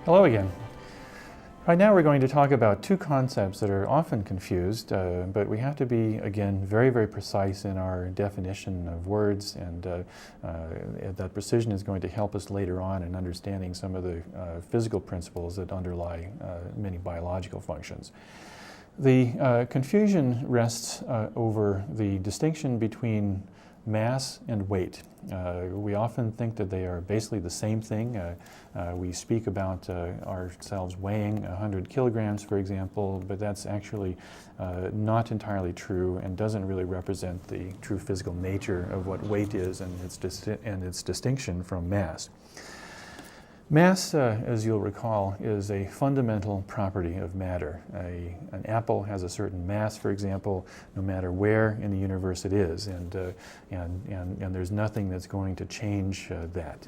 Hello again. Right now we're going to talk about two concepts that are often confused, but we have to be, again, very, very precise in our definition of words, and that precision is going to help us later on in understanding some of the physical principles that underlie many biological functions. The confusion rests over the distinction between mass and weight. We often think that they are basically the same thing. We speak about ourselves weighing 100 kilograms, for example, but that's actually not entirely true and doesn't really represent the true physical nature of what weight is and its distinction from mass. Mass, as you'll recall, is a fundamental property of matter. An apple has a certain mass, for example, no matter where in the universe it is, and there's nothing that's going to change that.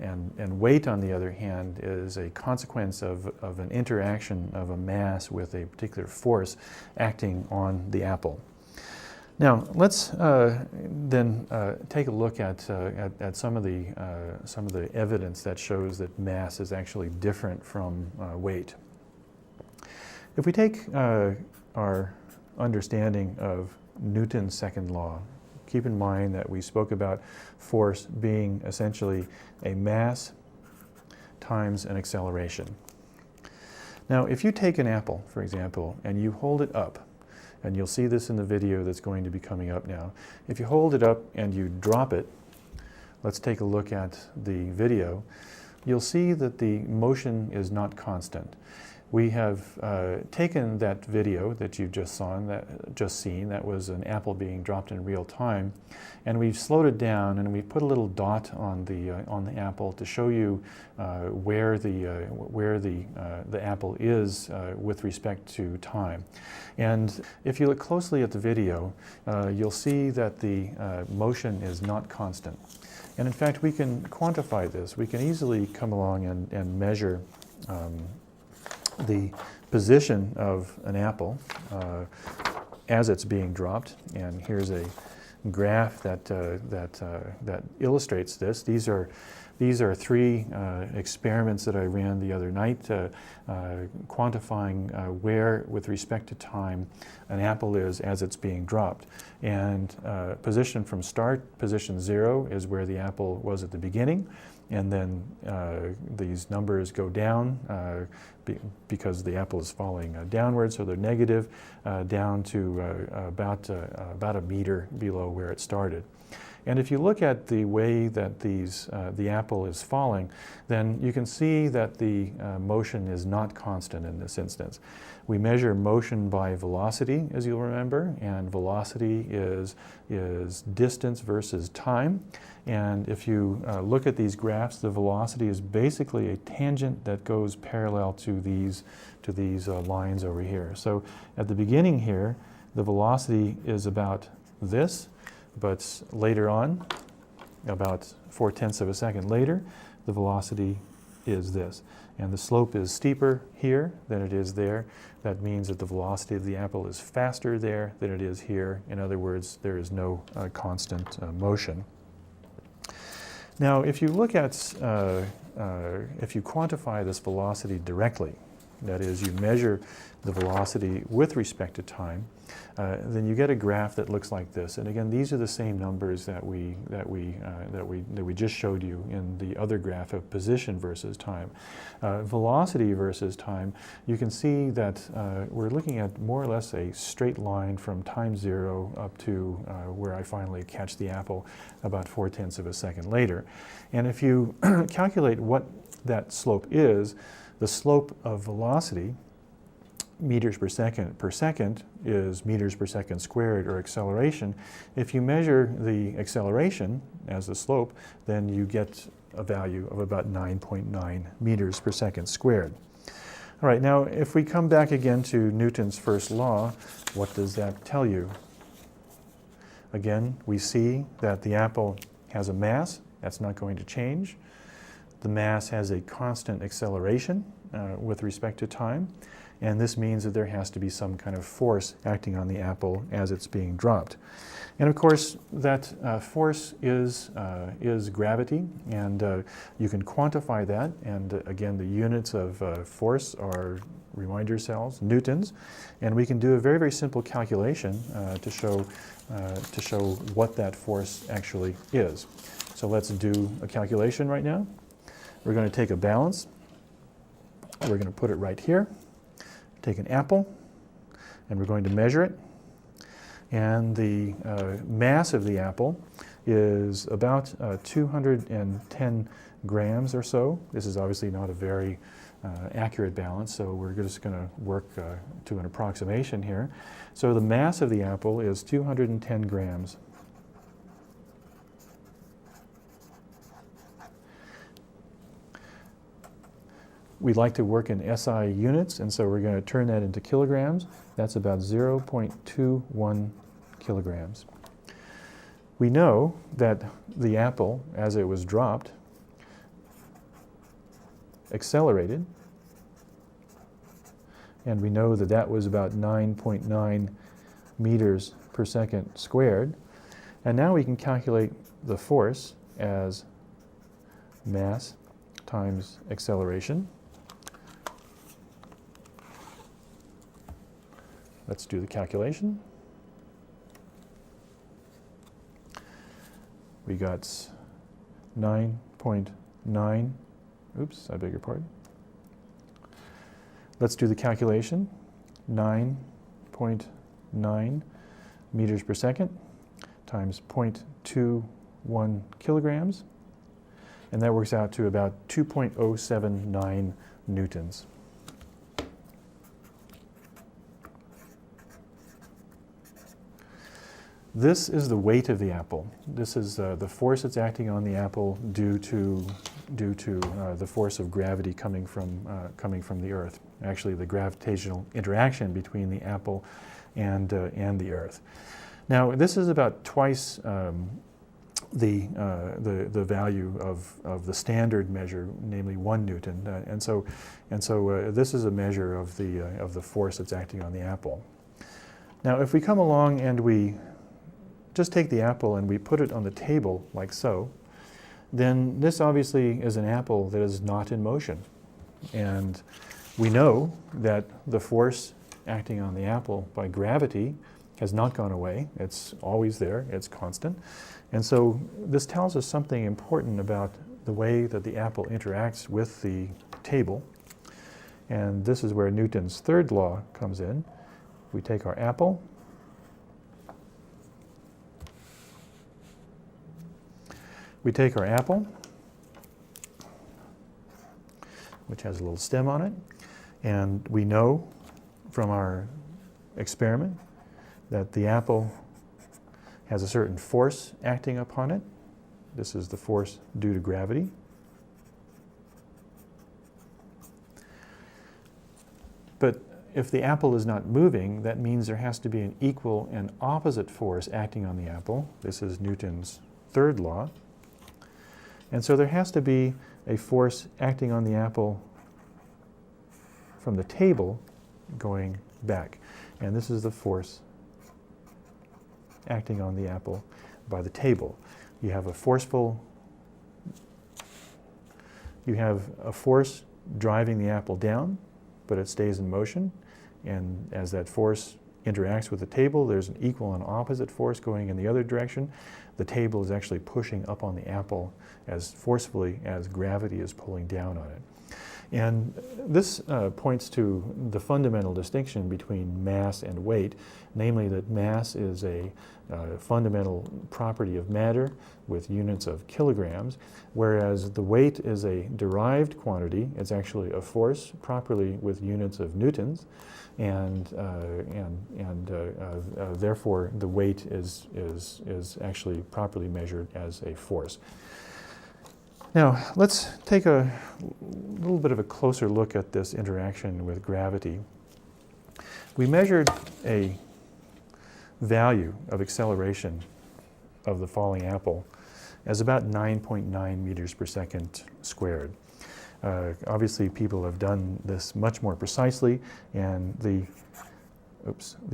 And weight, on the other hand, is a consequence of an interaction of a mass with a particular force acting on the apple. Now, let's then take a look at some of the evidence that shows that mass is actually different from weight. If we take our understanding of Newton's second law, keep in mind that we spoke about force being essentially a mass times an acceleration. Now, if you take an apple, for example, and you hold it up, and you'll see this in the video that's going to be coming up now. If you hold it up and you drop it, let's take a look at the video, you'll see that the motion is not constant. We have taken that video that you just seen, that was an apple being dropped in real time, and we've slowed it down and we put a little dot on the apple to show you where the apple is with respect to time. And if you look closely at the video, you'll see that the motion is not constant. And in fact, we can quantify this. We can easily come along and measure the position of an apple as it's being dropped. And here's a graph that illustrates this. These are three experiments that I ran the other night, quantifying where, with respect to time, an apple is as it's being dropped. And position from start, position 0 is where the apple was at the beginning. And then these numbers go down because the apple is falling downward, so they're negative, down to about a meter below where it started. And if you look at the way that the apple is falling, then you can see that the motion is not constant in this instance. We measure motion by velocity, as you'll remember, and velocity is distance versus time. And if you look at these graphs, the velocity is basically a tangent that goes parallel to these lines over here. So at the beginning here, the velocity is about this, but later on, about 4/10 of a second later, the velocity is this. And the slope is steeper here than it is there. That means that the velocity of the apple is faster there than it is here. In other words, there is no constant motion. Now, if you look at, if you quantify this velocity directly, that is, you measure the velocity with respect to time, then you get a graph that looks like this. And again, these are the same numbers that we just showed you in the other graph of position versus time. Velocity versus time, you can see that we're looking at more or less a straight line from time 0 up to where I finally catch the apple about 4/10 of a second later. And if you calculate what that slope is, the slope of velocity, meters per second is meters per second squared, or acceleration. If you measure the acceleration as the slope, then you get a value of about 9.9 meters per second squared. All right, now if we come back again to Newton's first law, what does that tell you? Again, we see that the apple has a mass. That's not going to change. The mass has a constant acceleration with respect to time. and this means that there has to be some kind of force acting on the apple as it's being dropped. And of course, that force is gravity, and you can quantify that. And again, the units of force are, remind yourselves, newtons. And we can do a very, very simple calculation to show what that force actually is. So let's do a calculation right now. We're going to take a balance. We're going to put it right here. Take an apple, and we're going to measure it. And the mass of the apple is about 210 grams or so. This is obviously not a very accurate balance, so we're just going to work to an approximation here. So the mass of the apple is 210 grams. We'd like to work in SI units, and so we're going to turn that into kilograms. That's about 0.21 kilograms. We know that the apple, as it was dropped, accelerated, and we know that that was about 9.9 meters per second squared. And now we can calculate the force as mass times acceleration. Let's do the calculation. We got 9.9, oops, I beg your pardon. Let's do the calculation. 9.9 meters per second times 0.21 kilograms. And that works out to about 2.079 newtons. This is the weight of the apple. This is the force that's acting on the apple due to the force of gravity coming from the Earth. Actually, the gravitational interaction between the apple and the Earth. Now, this is about twice the value of the standard measure, namely 1 Newton. And so this is a measure of the force that's acting on the apple. Now, if we come along and we just take the apple and we put it on the table like so, then this obviously is an apple that is not in motion. And we know that the force acting on the apple by gravity has not gone away. It's always there, it's constant. And so this tells us something important about the way that the apple interacts with the table. And this is where Newton's third law comes in. We take our apple, which has a little stem on it, and we know from our experiment that the apple has a certain force acting upon it. This is the force due to gravity. But if the apple is not moving, that means there has to be an equal and opposite force acting on the apple. This is Newton's third law. And so there has to be a force acting on the apple from the table going back. And this is the force acting on the apple by the table. You have a force driving the apple down, but it stays in motion. And as that force interacts with the table, there's an equal and opposite force going in the other direction. The table is actually pushing up on the apple as forcefully as gravity is pulling down on it. And this points to the fundamental distinction between mass and weight, namely that mass is a fundamental property of matter with units of kilograms, whereas the weight is a derived quantity. It's actually a force properly with units of newtons, and therefore the weight is actually properly measured as a force. Now, let's take a little bit of a closer look at this interaction with gravity. We measured a value of acceleration of the falling apple as about 9.9 meters per second squared. Obviously, people have done this much more precisely, and the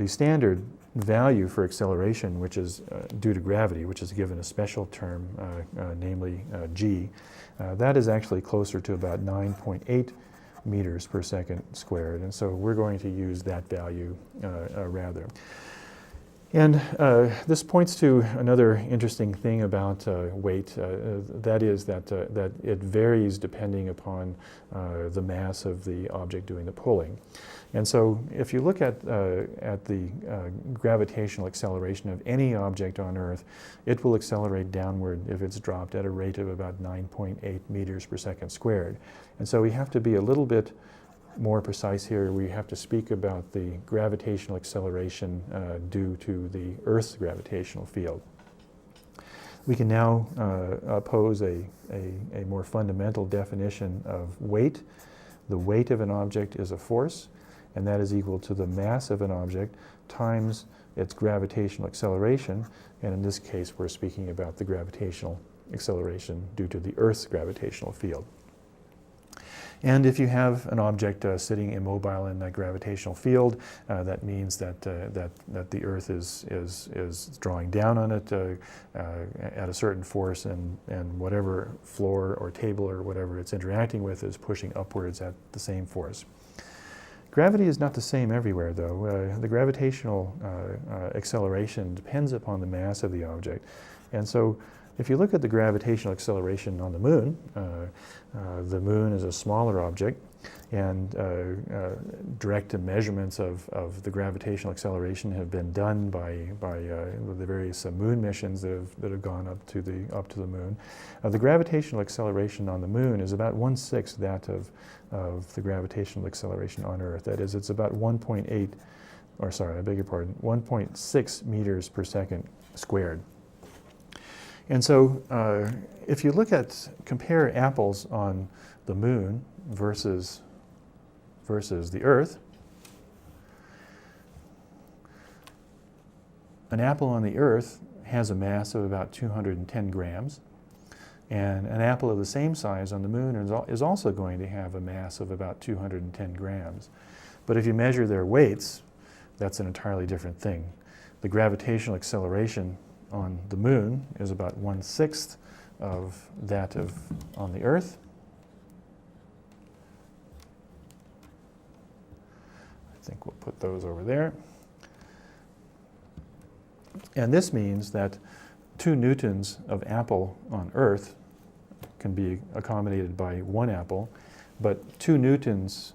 standard value for acceleration, which is due to gravity, which is given a special term, namely g, that is actually closer to about 9.8 meters per second squared, and so we're going to use that value rather. And this points to another interesting thing about weight, that is that it varies depending upon the mass of the object doing the pulling. And so if you look at the gravitational acceleration of any object on Earth, it will accelerate downward if it's dropped at a rate of about 9.8 meters per second squared. And so we have to be a little bit more precise here. We have to speak about the gravitational acceleration due to the Earth's gravitational field. We can now pose a more fundamental definition of weight. The weight of an object is a force, and that is equal to the mass of an object times its gravitational acceleration, and in this case we're speaking about the gravitational acceleration due to the Earth's gravitational field. And if you have an object sitting immobile in that gravitational field, that means that the Earth is drawing down on it at a certain force, and whatever floor or table or whatever it's interacting with is pushing upwards at the same force. Gravity is not the same everywhere, though. The gravitational acceleration depends upon the mass of the object. And so if you look at the gravitational acceleration on the moon is a smaller object, and direct measurements of the gravitational acceleration have been done by the various moon missions that have gone up to the moon. The gravitational acceleration on the moon is about 1/6 that of the gravitational acceleration on Earth. That is, it's about 1.6 meters per second squared. And so if you compare apples on the moon versus the Earth, an apple on the Earth has a mass of about 210 grams, and an apple of the same size on the moon is also going to have a mass of about 210 grams. But if you measure their weights, that's an entirely different thing. The gravitational acceleration on the moon is about 1/6 of that on the Earth. I think we'll put those over there. And this means that 2 newtons of apple on Earth can be accommodated by 1 apple, but 2 newtons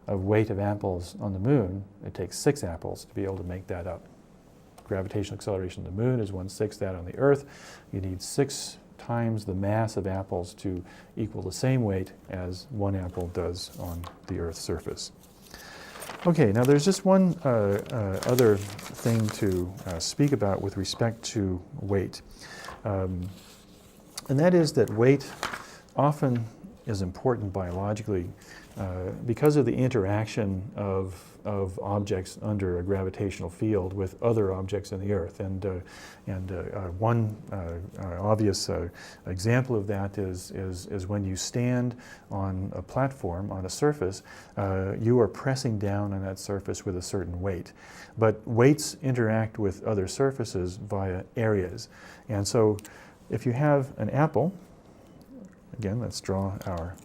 of weight of apples on the moon, it takes 6 apples to be able to make that up. Gravitational acceleration on the moon is 1/6 that on the Earth. You need 6 times the mass of apples to equal the same weight as 1 apple does on the Earth's surface. Okay, now there's just one other thing to speak about with respect to weight. And that is that weight often is important biologically because of the interaction of objects under a gravitational field with other objects in the Earth. And one obvious example of that is when you stand on a platform, on a surface, you are pressing down on that surface with a certain weight. But weights interact with other surfaces via areas. And so if you have an apple, again, let's draw our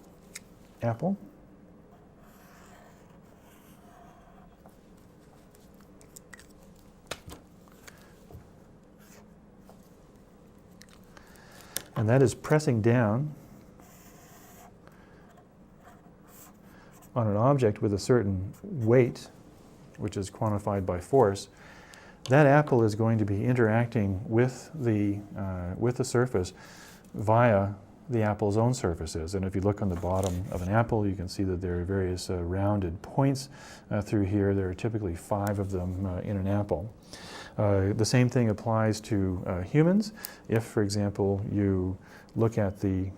apple. And that is pressing down on an object with a certain weight, which is quantified by force. That apple is going to be interacting with the surface via the apple's own surfaces. And if you look on the bottom of an apple, you can see that there are various rounded points through here. There are typically 5 of them in an apple. The same thing applies to humans. If, for example, you look at the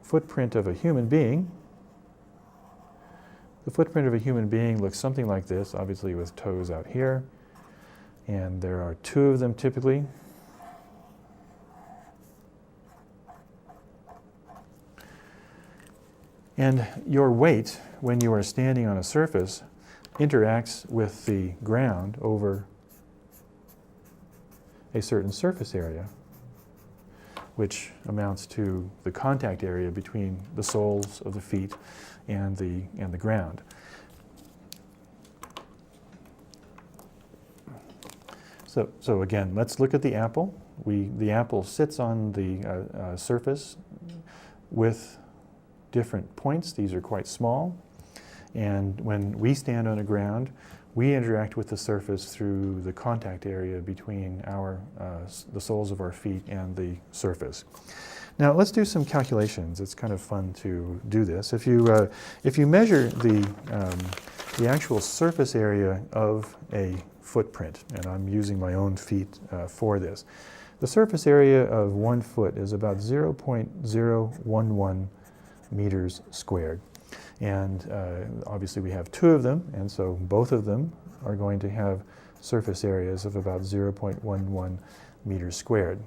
footprint of a human being, the footprint of a human being looks something like this, obviously with toes out here. And there are 2 of them typically. And your weight, when you are standing on a surface, interacts with the ground over a certain surface area, which amounts to the contact area between the soles of the feet and the ground. So again, let's look at the apple. The apple sits on the surface with different points. These are quite small. And when we stand on the ground, we interact with the surface through the contact area between the soles of our feet and the surface. Now let's do some calculations. It's kind of fun to do this. If you measure the actual surface area of a footprint, and I'm using my own feet for this, the surface area of 1 foot is about 0.011 meters squared. And obviously we have 2 of them, and so both of them are going to have surface areas of about 0.11 meters squared.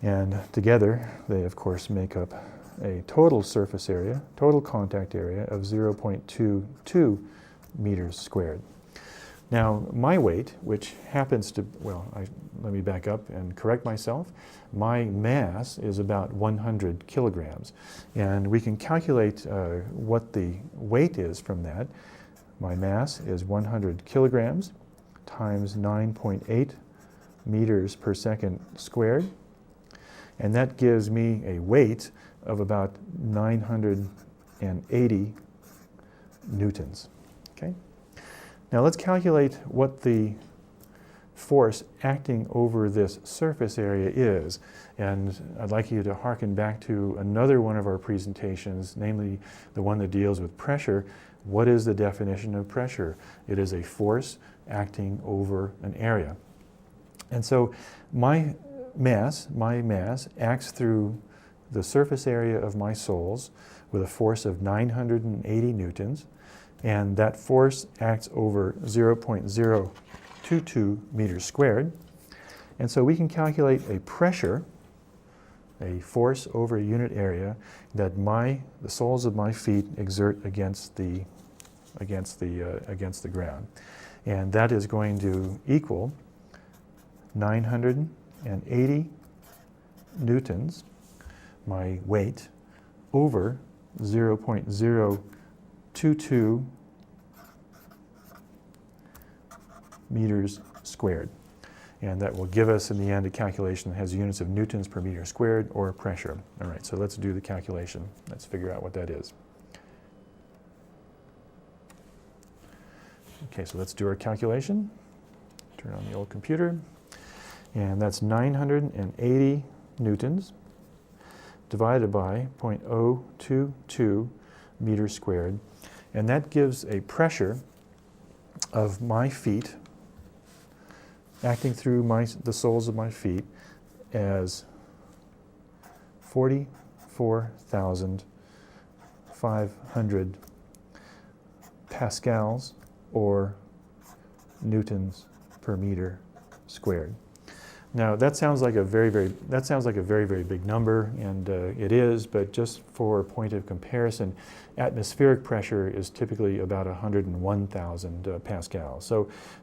And together they of course make up a total surface area, total contact area of 0.22 meters squared. Now my weight, which happens to, let me back up and correct myself. My mass is about 100 kilograms. And we can calculate what the weight is from that. My mass is 100 kilograms times 9.8 meters per second squared. And that gives me a weight of about 980 newtons. Okay? Now let's calculate what the force acting over this surface area is. And I'd like you to hearken back to another one of our presentations, namely the one that deals with pressure. What is the definition of pressure? It is a force acting over an area. And so my mass acts through the surface area of my soles with a force of 980 newtons. And that force acts over 0.022 meters squared. And so we can calculate a pressure, a force over a unit area, that the soles of my feet exert against the ground. And that is going to equal 980 newtons, my weight, over 0.022 meters squared. And that will give us in the end a calculation that has units of newtons per meter squared, or pressure. All right, so let's do the calculation. Let's figure out what that is. Okay, so let's do our calculation. Turn on the old computer. And that's 980 newtons divided by 0.022 meters squared. And that gives a pressure of my feet acting through the soles of my feet as 44,500 pascals, or newtons per meter squared. Now that sounds like a very big number, and it is, but just for a point of comparison, atmospheric pressure is typically about 101,000 pascals.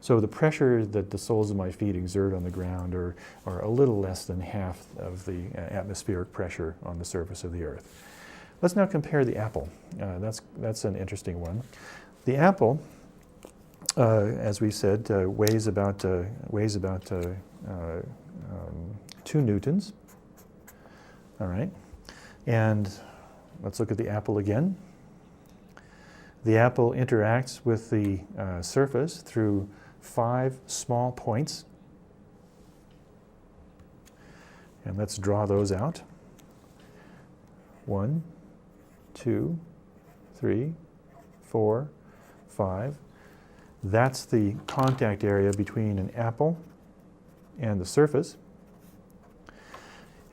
So the pressure that the soles of my feet exert on the ground are a little less than half of the atmospheric pressure on the surface of the Earth. Let's now compare the apple. That's an interesting one. The apple, as we said, weighs about 2 newtons. All right, and let's look at the apple again. The apple interacts with the surface through 5 small points, and let's draw those out. 1, 2, 3, 4, 5. That's the contact area between an apple and the surface.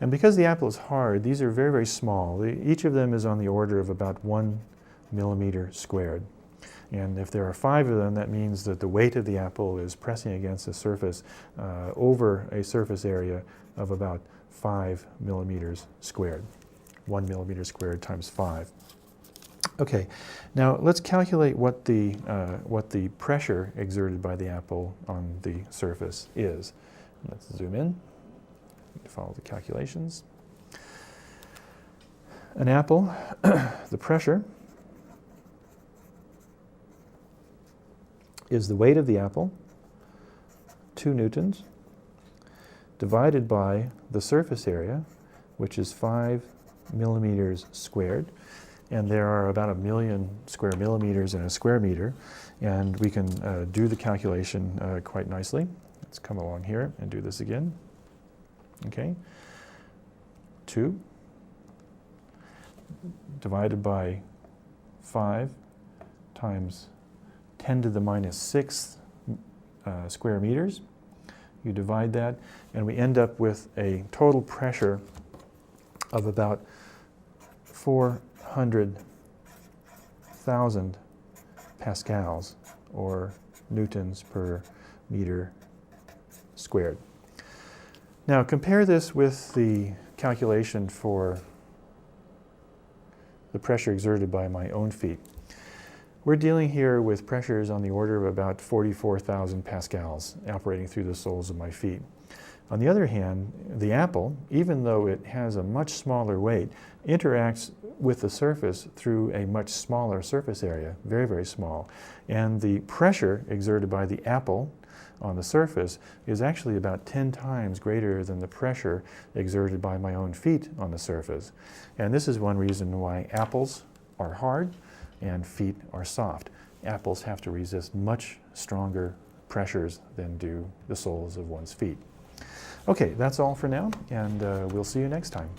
And because the apple is hard, these are very, very small. Each of them is on the order of about 1 millimeter squared. And if there are 5 of them, that means that the weight of the apple is pressing against the surface over a surface area of about 5 millimeters squared. 1 millimeter squared times 5. Okay, now let's calculate what the pressure exerted by the apple on the surface is. Let's zoom in, follow the calculations. An apple, the pressure is the weight of the apple, 2 newtons, divided by the surface area, which is 5 millimeters squared. And there are about 1 million square millimeters in a square meter, and we can do the calculation quite nicely. Let's come along here and do this again. Okay, 2 divided by 5 times 10 to the minus 6 square meters. You divide that, and we end up with a total pressure of about 400,000 pascals, or newtons per meter squared. Now compare this with the calculation for the pressure exerted by my own feet. We're dealing here with pressures on the order of about 44,000 pascals operating through the soles of my feet. On the other hand, the apple, even though it has a much smaller weight, interacts with the surface through a much smaller surface area, very, very small. And the pressure exerted by the apple on the surface is actually about 10 times greater than the pressure exerted by my own feet on the surface. And this is one reason why apples are hard and feet are soft. Apples have to resist much stronger pressures than do the soles of one's feet. Okay, that's all for now, and we'll see you next time.